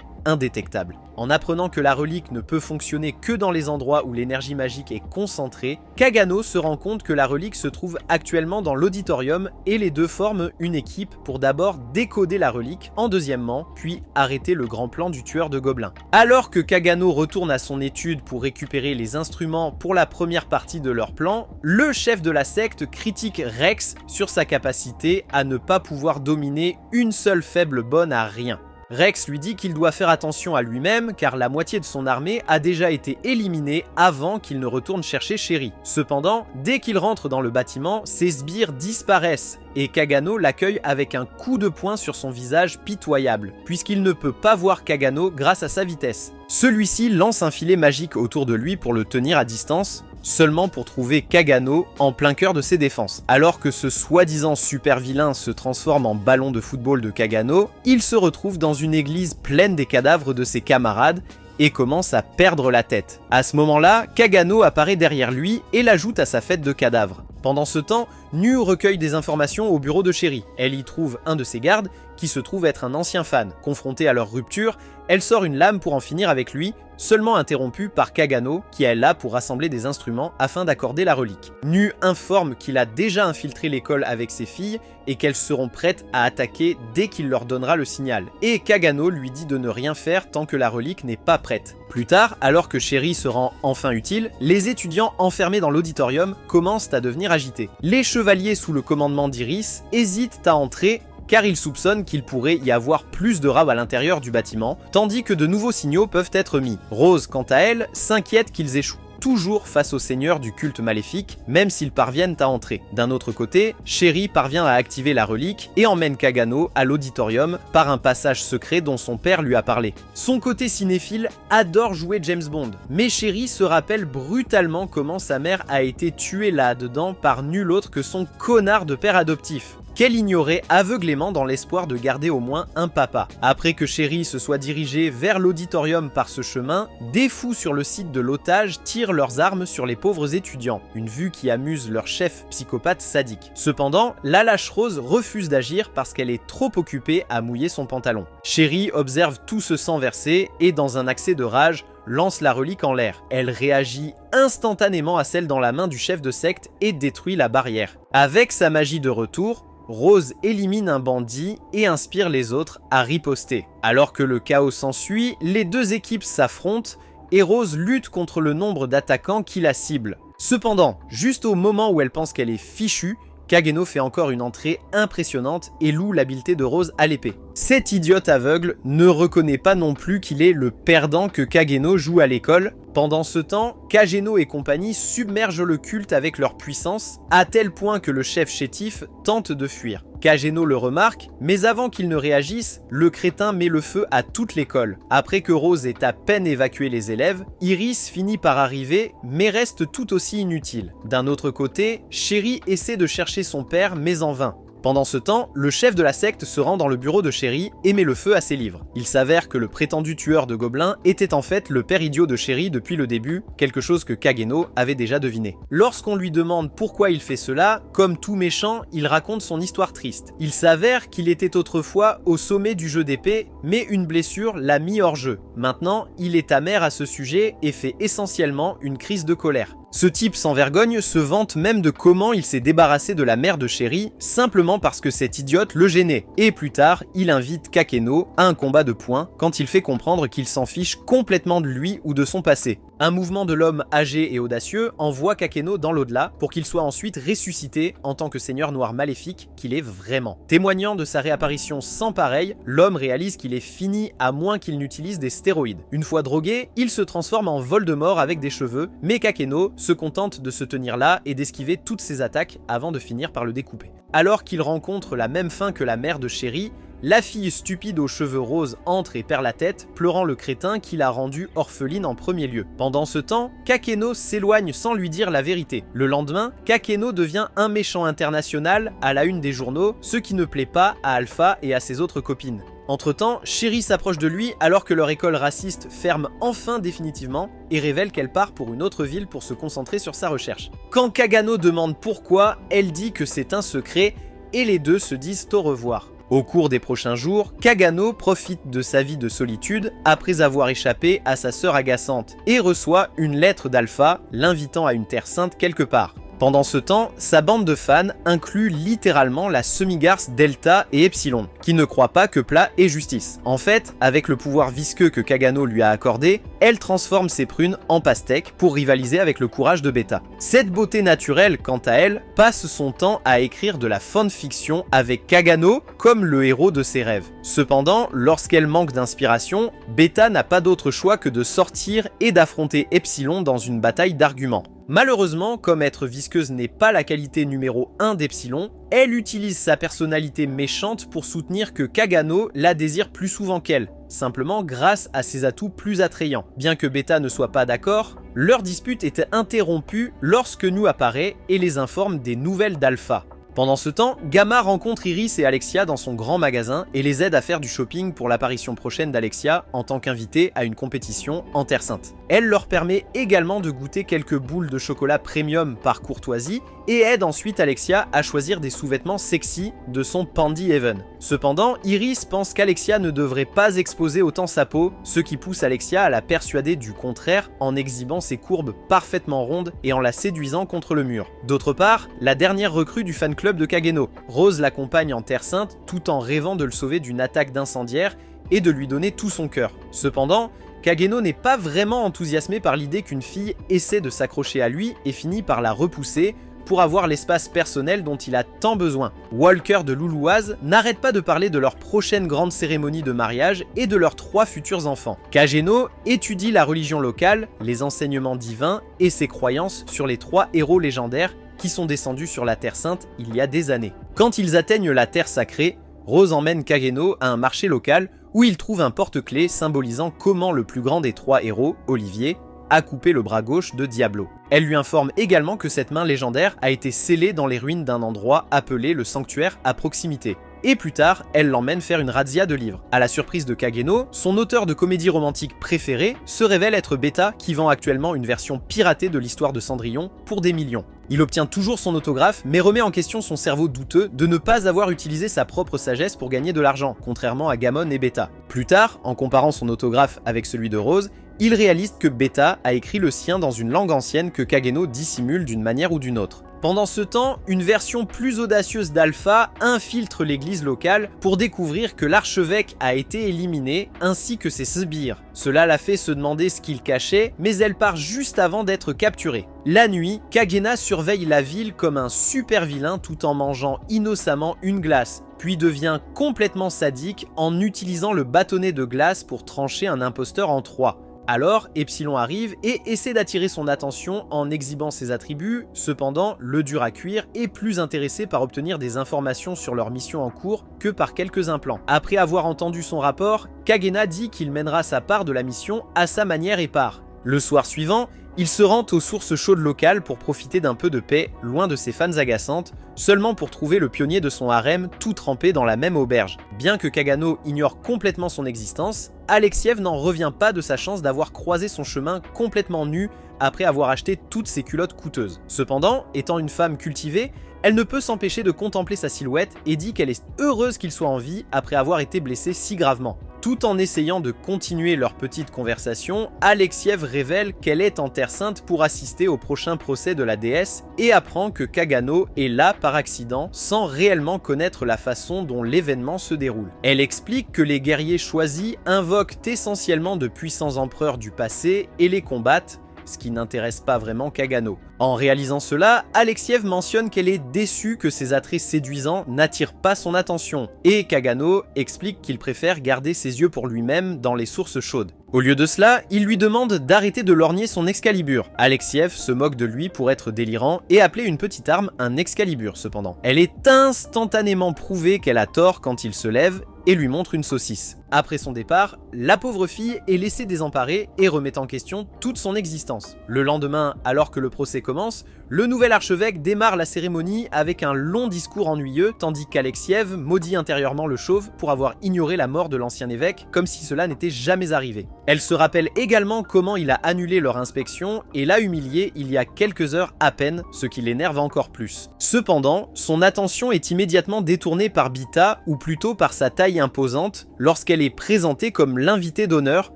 indétectable. En apprenant que la relique ne peut fonctionner que dans les endroits où l'énergie magique est concentrée, Kagano se rend compte que la relique se trouve actuellement dans l'auditorium et les deux forment une équipe pour d'abord décoder la relique en deuxièmement, puis arrêter le grand plan du tueur de gobelins. Alors que Kagano retourne à son étude pour récupérer les instruments pour la première partie de leur plan, le chef de la secte critique Rex sur sa capacité à ne pas pouvoir dominer une seule faible bonne à rien. Rex lui dit qu'il doit faire attention à lui-même car la moitié de son armée a déjà été éliminée avant qu'il ne retourne chercher Sherry. Cependant, dès qu'il rentre dans le bâtiment, ses sbires disparaissent et Kagano l'accueille avec un coup de poing sur son visage pitoyable, puisqu'il ne peut pas voir Kagano grâce à sa vitesse. Celui-ci lance un filet magique autour de lui pour le tenir à distance, seulement pour trouver Kagano en plein cœur de ses défenses. Alors que ce soi-disant super vilain se transforme en ballon de football de Kagano, il se retrouve dans une église pleine des cadavres de ses camarades et commence à perdre la tête. À ce moment-là, Kagano apparaît derrière lui et l'ajoute à sa fête de cadavres. Pendant ce temps, Nu recueille des informations au bureau de Sherry. Elle y trouve un de ses gardes qui se trouve être un ancien fan. Confrontée à leur rupture, elle sort une lame pour en finir avec lui, seulement interrompue par Kagano qui est là pour rassembler des instruments afin d'accorder la relique. Nu informe qu'il a déjà infiltré l'école avec ses filles et qu'elles seront prêtes à attaquer dès qu'il leur donnera le signal. Et Kagano lui dit de ne rien faire tant que la relique n'est pas prête. Plus tard, alors que Sherry se rend enfin utile, les étudiants enfermés dans l'auditorium commencent à devenir agités. Les chevaliers sous le commandement d'Iris hésitent à entrer car ils soupçonnent qu'il pourrait y avoir plus de rats à l'intérieur du bâtiment, tandis que de nouveaux signaux peuvent être mis. Rose, quant à elle, s'inquiète qu'ils échouent toujours face au seigneur du culte maléfique, même s'ils parviennent à entrer. D'un autre côté, Sherry parvient à activer la relique et emmène Kagano à l'auditorium par un passage secret dont son père lui a parlé. Son côté cinéphile adore jouer James Bond, mais Sherry se rappelle brutalement comment sa mère a été tuée là-dedans par nul autre que son connard de père adoptif, qu'elle ignorait aveuglément dans l'espoir de garder au moins un papa. Après que Sherry se soit dirigée vers l'auditorium par ce chemin, des fous sur le site de l'otage tirent leurs armes sur les pauvres étudiants, une vue qui amuse leur chef psychopathe sadique. Cependant, la lâche Rose refuse d'agir parce qu'elle est trop occupée à mouiller son pantalon. Sherry observe tout ce sang versé et dans un accès de rage, lance la relique en l'air. Elle réagit instantanément à celle dans la main du chef de secte et détruit la barrière. Avec sa magie de retour, Rose élimine un bandit et inspire les autres à riposter. Alors que le chaos s'ensuit, les deux équipes s'affrontent et Rose lutte contre le nombre d'attaquants qui la ciblent. Cependant, juste au moment où elle pense qu'elle est fichue, Kageno fait encore une entrée impressionnante et loue l'habileté de Rose à l'épée. Cet idiote aveugle ne reconnaît pas non plus qu'il est le perdant que Kageno joue à l'école. Pendant ce temps, Kageno et compagnie submergent le culte avec leur puissance, à tel point que le chef chétif tente de fuir. Kageno le remarque, mais avant qu'il ne réagisse, le crétin met le feu à toute l'école. Après que Rose ait à peine évacué les élèves, Iris finit par arriver, mais reste tout aussi inutile. D'un autre côté, Sherry essaie de chercher son père, mais en vain. Pendant ce temps, le chef de la secte se rend dans le bureau de Sherry et met le feu à ses livres. Il s'avère que le prétendu tueur de gobelins était en fait le père idiot de Sherry depuis le début, quelque chose que Kageno avait déjà deviné. Lorsqu'on lui demande pourquoi il fait cela, comme tout méchant, il raconte son histoire triste. Il s'avère qu'il était autrefois au sommet du jeu d'épée, mais une blessure l'a mis hors jeu. Maintenant, il est amer à ce sujet et fait essentiellement une crise de colère. Ce type sans vergogne se vante même de comment il s'est débarrassé de la mère de Sherry simplement parce que cette idiote le gênait. Et plus tard, il invite Kakeno à un combat de poing quand il fait comprendre qu'il s'en fiche complètement de lui ou de son passé. Un mouvement de l'homme âgé et audacieux envoie Kakeno dans l'au-delà pour qu'il soit ensuite ressuscité en tant que seigneur noir maléfique qu'il est vraiment. Témoignant de sa réapparition sans pareil, l'homme réalise qu'il est fini à moins qu'il n'utilise des stéroïdes. Une fois drogué, il se transforme en Voldemort avec des cheveux, mais Kakeno se contente de se tenir là et d'esquiver toutes ses attaques avant de finir par le découper. Alors qu'il rencontre la même fin que la mère de Sherry, la fille stupide aux cheveux roses entre et perd la tête, pleurant le crétin qui l'a rendue orpheline en premier lieu. Pendant ce temps, Kakeno s'éloigne sans lui dire la vérité. Le lendemain, Kakeno devient un méchant international à la une des journaux, ce qui ne plaît pas à Alpha et à ses autres copines. Entre-temps, Sherry s'approche de lui alors que leur école raciste ferme enfin définitivement et révèle qu'elle part pour une autre ville pour se concentrer sur sa recherche. Quand Kagano demande pourquoi, elle dit que c'est un secret et les deux se disent au revoir. Au cours des prochains jours, Kagano profite de sa vie de solitude après avoir échappé à sa sœur agaçante et reçoit une lettre d'Alpha l'invitant à une terre sainte quelque part. Pendant ce temps, sa bande de fans inclut littéralement la semi-garce Delta et Epsilon, qui ne croient pas que plat est justice. En fait, avec le pouvoir visqueux que Kagano lui a accordé, elle transforme ses prunes en pastèques pour rivaliser avec le courage de Beta. Cette beauté naturelle, quant à elle, passe son temps à écrire de la fanfiction avec Kagano comme le héros de ses rêves. Cependant, lorsqu'elle manque d'inspiration, Beta n'a pas d'autre choix que de sortir et d'affronter Epsilon dans une bataille d'arguments. Malheureusement, comme être visqueuse n'est pas la qualité numéro 1 d'Epsilon, elle utilise sa personnalité méchante pour soutenir que Kagano la désire plus souvent qu'elle, simplement grâce à ses atouts plus attrayants. Bien que Beta ne soit pas d'accord, leur dispute était interrompue lorsque Nu apparaît et les informe des nouvelles d'Alpha. Pendant ce temps, Gamma rencontre Iris et Alexia dans son grand magasin et les aide à faire du shopping pour l'apparition prochaine d'Alexia en tant qu'invitée à une compétition en Terre Sainte. Elle leur permet également de goûter quelques boules de chocolat premium par courtoisie et aide ensuite Alexia à choisir des sous-vêtements sexy de son Pandy Heaven. Cependant, Iris pense qu'Alexia ne devrait pas exposer autant sa peau, ce qui pousse Alexia à la persuader du contraire en exhibant ses courbes parfaitement rondes et en la séduisant contre le mur. D'autre part, la dernière recrue du fan club de Kageno, Rose l'accompagne en Terre Sainte tout en rêvant de le sauver d'une attaque d'incendiaire et de lui donner tout son cœur. Cependant, Kageno n'est pas vraiment enthousiasmé par l'idée qu'une fille essaie de s'accrocher à lui et finit par la repousser pour avoir l'espace personnel dont il a tant besoin. Walker de Loulouaz n'arrête pas de parler de leur prochaine grande cérémonie de mariage et de leurs 3 futurs enfants. Kageno étudie la religion locale, les enseignements divins et ses croyances sur les 3 héros légendaires qui sont descendus sur la Terre Sainte il y a des années. Quand ils atteignent la Terre Sacrée, Rose emmène Kageno à un marché local où il trouve un porte-clés symbolisant comment le plus grand des 3 héros, Olivier, a coupé le bras gauche de Diablo. Elle lui informe également que cette main légendaire a été scellée dans les ruines d'un endroit appelé le sanctuaire à proximité. Et plus tard, elle l'emmène faire une razzia de livres. À la surprise de Kageno, son auteur de comédie romantique préféré se révèle être Beta qui vend actuellement une version piratée de l'histoire de Cendrillon pour des millions. Il obtient toujours son autographe, mais remet en question son cerveau douteux de ne pas avoir utilisé sa propre sagesse pour gagner de l'argent, contrairement à Gamon et Beta. Plus tard, en comparant son autographe avec celui de Rose, il réalise que Beta a écrit le sien dans une langue ancienne que Kageno dissimule d'une manière ou d'une autre. Pendant ce temps, une version plus audacieuse d'Alpha infiltre l'église locale pour découvrir que l'archevêque a été éliminé, ainsi que ses sbires. Cela la fait se demander ce qu'il cachait, mais elle part juste avant d'être capturée. La nuit, Kagena surveille la ville comme un super vilain tout en mangeant innocemment une glace, puis devient complètement sadique en utilisant le bâtonnet de glace pour trancher un imposteur en 3. Alors, Epsilon arrive et essaie d'attirer son attention en exhibant ses attributs, cependant, le dur à cuire est plus intéressé par obtenir des informations sur leur mission en cours que par quelques implants. Après avoir entendu son rapport, Kagena dit qu'il mènera sa part de la mission à sa manière et part. Le soir suivant, il se rend aux sources chaudes locales pour profiter d'un peu de paix, loin de ses fans agaçantes, seulement pour trouver le pionnier de son harem tout trempé dans la même auberge. Bien que Kagano ignore complètement son existence, Alexiev n'en revient pas de sa chance d'avoir croisé son chemin complètement nu après avoir acheté toutes ses culottes coûteuses. Cependant, étant une femme cultivée, elle ne peut s'empêcher de contempler sa silhouette et dit qu'elle est heureuse qu'il soit en vie après avoir été blessé si gravement. Tout en essayant de continuer leur petite conversation, Alexiev révèle qu'elle est en Terre Sainte pour assister au prochain procès de la déesse et apprend que Kagano est là par accident sans réellement connaître la façon dont l'événement se déroule. Elle explique que les guerriers choisis invoquent essentiellement de puissants empereurs du passé et les combattent, ce qui n'intéresse pas vraiment Kagano. En réalisant cela, Alexiev mentionne qu'elle est déçue que ses attraits séduisants n'attirent pas son attention, et Kagano explique qu'il préfère garder ses yeux pour lui-même dans les sources chaudes. Au lieu de cela, il lui demande d'arrêter de lorgner son Excalibur. Alexiev se moque de lui pour être délirant et appeler une petite arme un Excalibur cependant. Elle est instantanément prouvée qu'elle a tort quand il se lève et lui montre une saucisse. Après son départ, la pauvre fille est laissée désemparée et remet en question toute son existence. Le lendemain, alors que le procès commence, le nouvel archevêque démarre la cérémonie avec un long discours ennuyeux, tandis qu'Alexiev maudit intérieurement le chauve pour avoir ignoré la mort de l'ancien évêque, comme si cela n'était jamais arrivé. Elle se rappelle également comment il a annulé leur inspection et l'a humilié il y a quelques heures à peine, ce qui l'énerve encore plus. Cependant, son attention est immédiatement détournée par Bita, ou plutôt par sa taille imposante, lorsqu'elle est présentée comme l'invitée d'honneur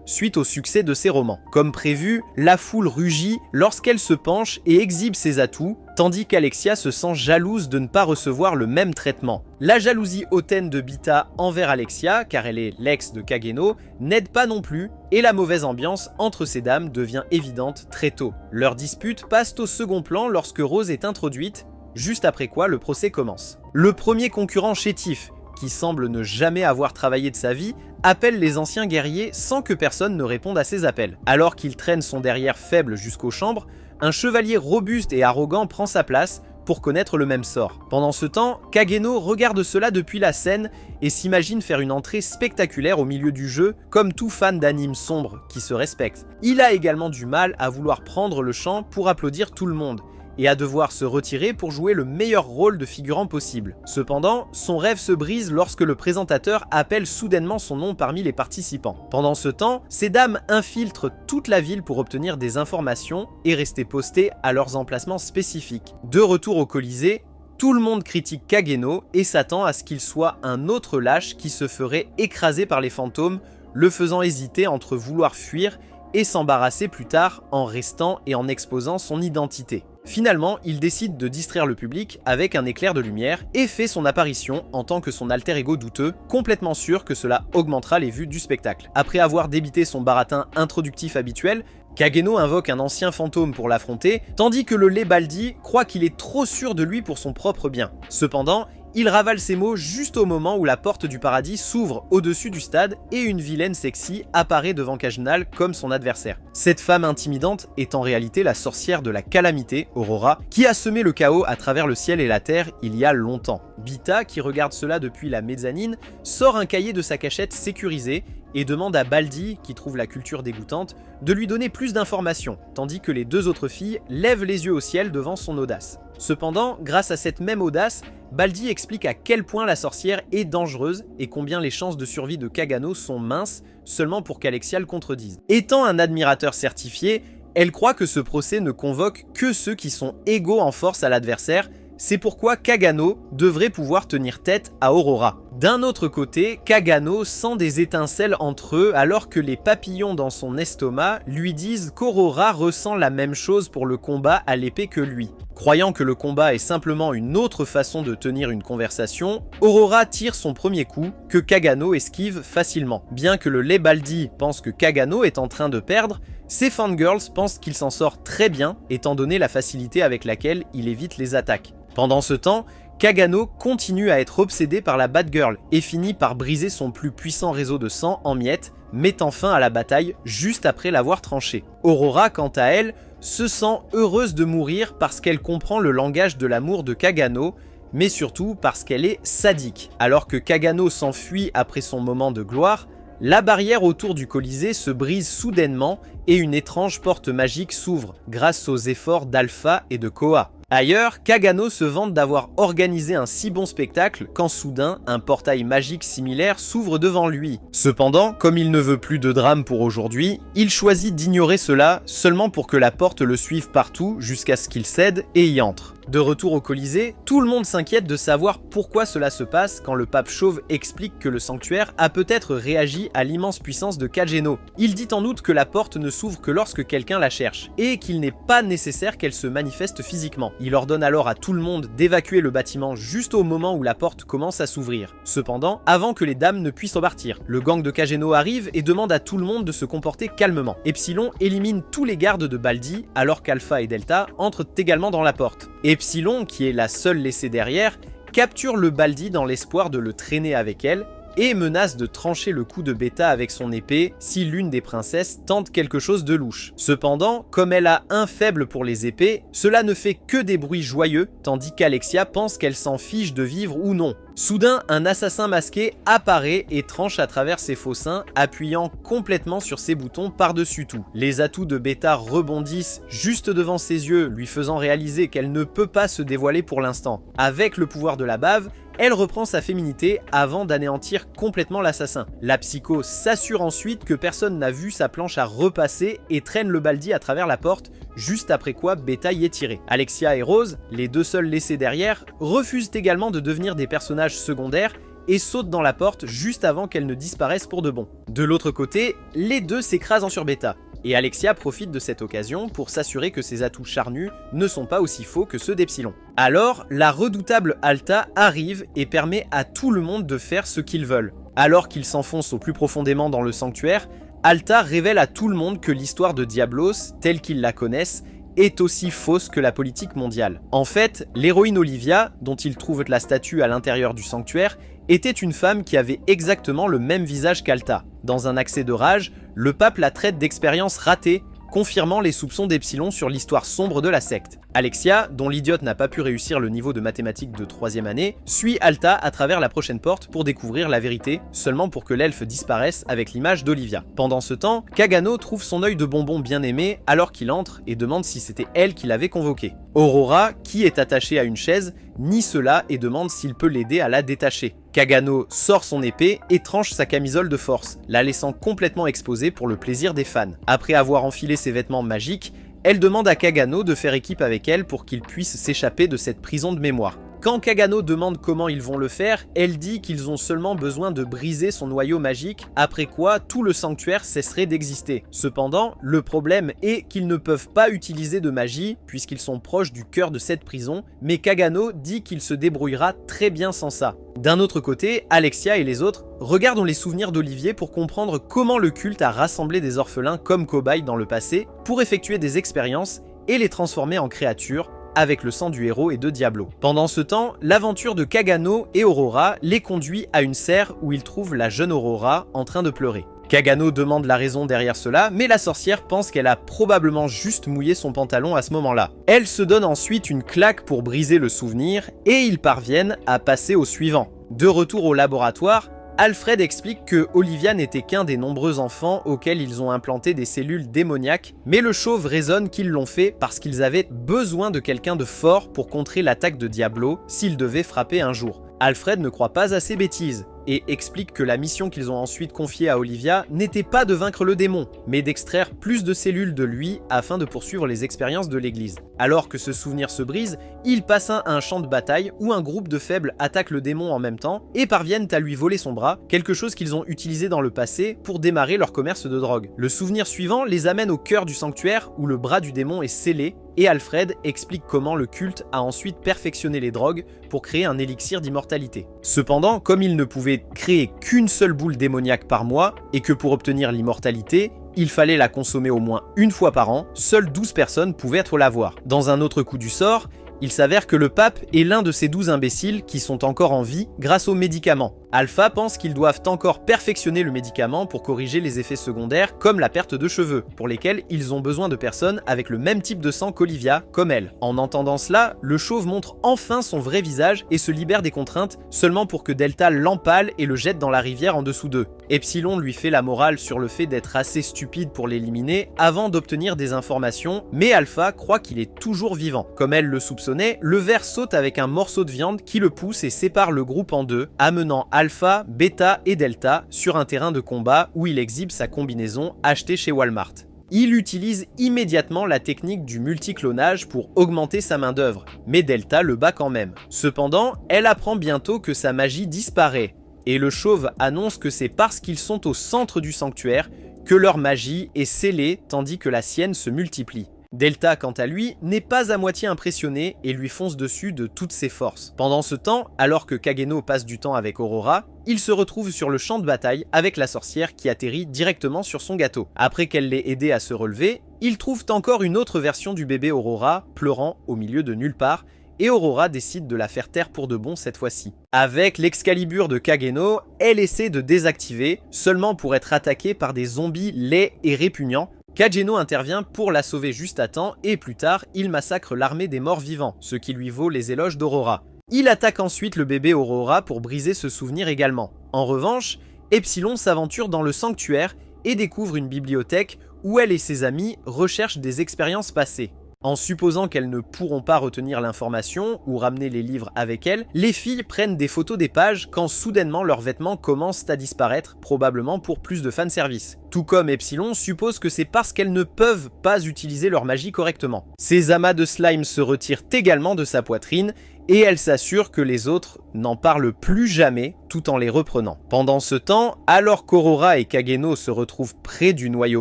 suite au succès de ses romans. Comme prévu, la foule rugit lorsqu'elle se penche et exhibe ses atouts, tandis qu'Alexia se sent jalouse de ne pas recevoir le même traitement. La jalousie hautaine de Bita envers Alexia, car elle est l'ex de Kageno, n'aide pas non plus, et la mauvaise ambiance entre ces dames devient évidente très tôt. Leur dispute passe au second plan lorsque Rose est introduite, juste après quoi le procès commence. Le premier concurrent chétif, qui semble ne jamais avoir travaillé de sa vie, appelle les anciens guerriers sans que personne ne réponde à ses appels. Alors qu'il traîne son derrière faible jusqu'aux chambres, un chevalier robuste et arrogant prend sa place pour connaître le même sort. Pendant ce temps, Kageno regarde cela depuis la scène et s'imagine faire une entrée spectaculaire au milieu du jeu, comme tout fan d'anime sombre qui se respecte. Il a également du mal à vouloir prendre le champ pour applaudir tout le monde, et à devoir se retirer pour jouer le meilleur rôle de figurant possible. Cependant, son rêve se brise lorsque le présentateur appelle soudainement son nom parmi les participants. Pendant ce temps, ces dames infiltrent toute la ville pour obtenir des informations et rester postées à leurs emplacements spécifiques. De retour au Colisée, tout le monde critique Kageno et s'attend à ce qu'il soit un autre lâche qui se ferait écraser par les fantômes, le faisant hésiter entre vouloir fuir et s'embarrasser plus tard en restant et en exposant son identité. Finalement, il décide de distraire le public avec un éclair de lumière et fait son apparition en tant que son alter ego douteux, complètement sûr que cela augmentera les vues du spectacle. Après avoir débité son baratin introductif habituel, Kageno invoque un ancien fantôme pour l'affronter, tandis que le Lebaldi croit qu'il est trop sûr de lui pour son propre bien. Cependant, il ravale ses mots juste au moment où la porte du paradis s'ouvre au-dessus du stade et une vilaine sexy apparaît devant Cajnal comme son adversaire. Cette femme intimidante est en réalité la sorcière de la calamité, Aurora, qui a semé le chaos à travers le ciel et la terre il y a longtemps. Bita, qui regarde cela depuis la mezzanine, sort un cahier de sa cachette sécurisé et demande à Baldi, qui trouve la culture dégoûtante, de lui donner plus d'informations, tandis que les deux autres filles lèvent les yeux au ciel devant son audace. Cependant, grâce à cette même audace, Baldi explique à quel point la sorcière est dangereuse et combien les chances de survie de Kagano sont minces, seulement pour qu'Alexia le contredise. Étant un admirateur certifié, elle croit que ce procès ne convoque que ceux qui sont égaux en force à l'adversaire. C'est pourquoi Kagano devrait pouvoir tenir tête à Aurora. D'un autre côté, Kagano sent des étincelles entre eux alors que les papillons dans son estomac lui disent qu'Aurora ressent la même chose pour le combat à l'épée que lui. Croyant que le combat est simplement une autre façon de tenir une conversation, Aurora tire son premier coup que Kagano esquive facilement. Bien que le Lebaldi pense que Kagano est en train de perdre, ses fangirls pensent qu'il s'en sort très bien étant donné la facilité avec laquelle il évite les attaques. Pendant ce temps, Kagano continue à être obsédé par la Batgirl et finit par briser son plus puissant réseau de sang en miettes, mettant fin à la bataille juste après l'avoir tranché. Aurora, quant à elle, se sent heureuse de mourir parce qu'elle comprend le langage de l'amour de Kagano, mais surtout parce qu'elle est sadique. Alors que Kagano s'enfuit après son moment de gloire, la barrière autour du Colisée se brise soudainement et une étrange porte magique s'ouvre grâce aux efforts d'Alpha et de Koa. Ailleurs, Kagano se vante d'avoir organisé un si bon spectacle quand soudain, un portail magique similaire s'ouvre devant lui. Cependant, comme il ne veut plus de drame pour aujourd'hui, il choisit d'ignorer cela seulement pour que la porte le suive partout jusqu'à ce qu'il cède et y entre. De retour au Colisée, tout le monde s'inquiète de savoir pourquoi cela se passe quand le pape chauve explique que le sanctuaire a peut-être réagi à l'immense puissance de Kageno. Il dit en outre que la porte ne s'ouvre que lorsque quelqu'un la cherche, et qu'il n'est pas nécessaire qu'elle se manifeste physiquement. Il ordonne alors à tout le monde d'évacuer le bâtiment juste au moment où la porte commence à s'ouvrir. Cependant, avant que les dames ne puissent repartir, le gang de Kageno arrive et demande à tout le monde de se comporter calmement. Epsilon élimine tous les gardes de Baldi, alors qu'Alpha et Delta entrent également dans la porte. Epsilon, qui est la seule laissée derrière, capture le Baldi dans l'espoir de le traîner avec elle, et menace de trancher le cou de Beta avec son épée si l'une des princesses tente quelque chose de louche. Cependant, comme elle a un faible pour les épées, cela ne fait que des bruits joyeux, tandis qu'Alexia pense qu'elle s'en fiche de vivre ou non. Soudain, un assassin masqué apparaît et tranche à travers ses faux seins, appuyant complètement sur ses boutons par-dessus tout. Les atouts de Beta rebondissent juste devant ses yeux, lui faisant réaliser qu'elle ne peut pas se dévoiler pour l'instant. Avec le pouvoir de la bave, elle reprend sa féminité avant d'anéantir complètement l'assassin. La psycho s'assure ensuite que personne n'a vu sa planche à repasser et traîne le Baldi à travers la porte, juste après quoi Beta y est tirée. Alexia et Rose, les deux seuls laissés derrière, refusent également de devenir des personnages secondaires et sautent dans la porte juste avant qu'elle ne disparaisse pour de bon. De l'autre côté, les deux s'écrasent sur Beta. Et Alexia profite de cette occasion pour s'assurer que ses atouts charnus ne sont pas aussi faux que ceux d'Epsilon. Alors, la redoutable Alta arrive et permet à tout le monde de faire ce qu'ils veulent. Alors qu'ils s'enfoncent au plus profondément dans le sanctuaire, Alta révèle à tout le monde que l'histoire de Diablos, telle qu'ils la connaissent, est aussi fausse que la politique mondiale. En fait, l'héroïne Olivia, dont ils trouvent la statue à l'intérieur du sanctuaire, était une femme qui avait exactement le même visage qu'Alta. Dans un accès de rage, le pape la traite d'expérience ratée, confirmant les soupçons d'Epsilon sur l'histoire sombre de la secte. Alexia, dont l'idiote n'a pas pu réussir le niveau de mathématiques de 3e année, suit Alta à travers la prochaine porte pour découvrir la vérité, seulement pour que l'elfe disparaisse avec l'image d'Olivia. Pendant ce temps, Kagano trouve son œil de bonbon bien aimé alors qu'il entre et demande si c'était elle qui l'avait convoqué. Aurora, qui est attachée à une chaise, nie cela et demande s'il peut l'aider à la détacher. Kagano sort son épée et tranche sa camisole de force, la laissant complètement exposée pour le plaisir des fans. Après avoir enfilé ses vêtements magiques, elle demande à Kagano de faire équipe avec elle pour qu'il puisse s'échapper de cette prison de mémoire. Quand Kagano demande comment ils vont le faire, elle dit qu'ils ont seulement besoin de briser son noyau magique, après quoi tout le sanctuaire cesserait d'exister. Cependant, le problème est qu'ils ne peuvent pas utiliser de magie, puisqu'ils sont proches du cœur de cette prison, mais Kagano dit qu'il se débrouillera très bien sans ça. D'un autre côté, Alexia et les autres regardent les souvenirs d'Olivier pour comprendre comment le culte a rassemblé des orphelins comme cobayes dans le passé, pour effectuer des expériences et les transformer en créatures, avec le sang du héros et de Diablo. Pendant ce temps, l'aventure de Kagano et Aurora les conduit à une serre où ils trouvent la jeune Aurora en train de pleurer. Kagano demande la raison derrière cela, mais la sorcière pense qu'elle a probablement juste mouillé son pantalon à ce moment-là. Elle se donne ensuite une claque pour briser le souvenir, et ils parviennent à passer au suivant. De retour au laboratoire, Alfred explique que Olivia n'était qu'un des nombreux enfants auxquels ils ont implanté des cellules démoniaques, mais le chauve raisonne qu'ils l'ont fait parce qu'ils avaient besoin de quelqu'un de fort pour contrer l'attaque de Diablo s'ils devaient frapper un jour. Alfred ne croit pas à ces bêtises et explique que la mission qu'ils ont ensuite confiée à Olivia n'était pas de vaincre le démon, mais d'extraire plus de cellules de lui afin de poursuivre les expériences de l'église. Alors que ce souvenir se brise, ils passent à un champ de bataille où un groupe de faibles attaque le démon en même temps et parviennent à lui voler son bras, quelque chose qu'ils ont utilisé dans le passé pour démarrer leur commerce de drogue. Le souvenir suivant les amène au cœur du sanctuaire où le bras du démon est scellé, et Alfred explique comment le culte a ensuite perfectionné les drogues pour créer un élixir d'immortalité. Cependant, comme il ne pouvait créer qu'une seule boule démoniaque par mois, et que pour obtenir l'immortalité, il fallait la consommer au moins une fois par an, seules 12 personnes pouvaient l'avoir. Dans un autre coup du sort, il s'avère que le pape est l'un de ces 12 imbéciles qui sont encore en vie grâce aux médicaments. Alpha pense qu'ils doivent encore perfectionner le médicament pour corriger les effets secondaires comme la perte de cheveux, pour lesquels ils ont besoin de personnes avec le même type de sang qu'Olivia, comme elle. En entendant cela, le chauve montre enfin son vrai visage et se libère des contraintes seulement pour que Delta l'empale et le jette dans la rivière en dessous d'eux. Epsilon lui fait la morale sur le fait d'être assez stupide pour l'éliminer avant d'obtenir des informations, mais Alpha croit qu'il est toujours vivant. Comme elle le soupçonnait, le ver saute avec un morceau de viande qui le pousse et sépare le groupe en deux, amenant Alpha, Beta et Delta sur un terrain de combat où il exhibe sa combinaison achetée chez Walmart. Il utilise immédiatement la technique du multiclonage pour augmenter sa main d'œuvre, mais Delta le bat quand même. Cependant, elle apprend bientôt que sa magie disparaît, et le chauve annonce que c'est parce qu'ils sont au centre du sanctuaire que leur magie est scellée tandis que la sienne se multiplie. Delta, quant à lui, n'est pas à moitié impressionné et lui fonce dessus de toutes ses forces. Pendant ce temps, alors que Kageno passe du temps avec Aurora, il se retrouve sur le champ de bataille avec la sorcière qui atterrit directement sur son gâteau. Après qu'elle l'ait aidé à se relever, ils trouvent encore une autre version du bébé Aurora, pleurant au milieu de nulle part, et Aurora décide de la faire taire pour de bon cette fois-ci. Avec l'Excalibur de Kageno, elle essaie de désactiver, seulement pour être attaquée par des zombies laids et répugnants. Kageno intervient pour la sauver juste à temps et plus tard, il massacre l'armée des morts vivants, ce qui lui vaut les éloges d'Aurora. Il attaque ensuite le bébé Aurora pour briser ce souvenir également. En revanche, Epsilon s'aventure dans le sanctuaire et découvre une bibliothèque où elle et ses amis recherchent des expériences passées. En supposant qu'elles ne pourront pas retenir l'information ou ramener les livres avec elles, les filles prennent des photos des pages quand soudainement leurs vêtements commencent à disparaître, probablement pour plus de fanservice. Tout comme Epsilon suppose que c'est parce qu'elles ne peuvent pas utiliser leur magie correctement. Ces amas de slime se retirent également de sa poitrine et elle s'assure que les autres n'en parlent plus jamais tout en les reprenant. Pendant ce temps, alors qu'Aurora et Kageno se retrouvent près du noyau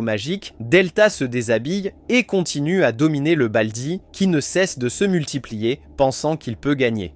magique, Delta se déshabille et continue à dominer le Baldi qui ne cesse de se multiplier, pensant qu'il peut gagner.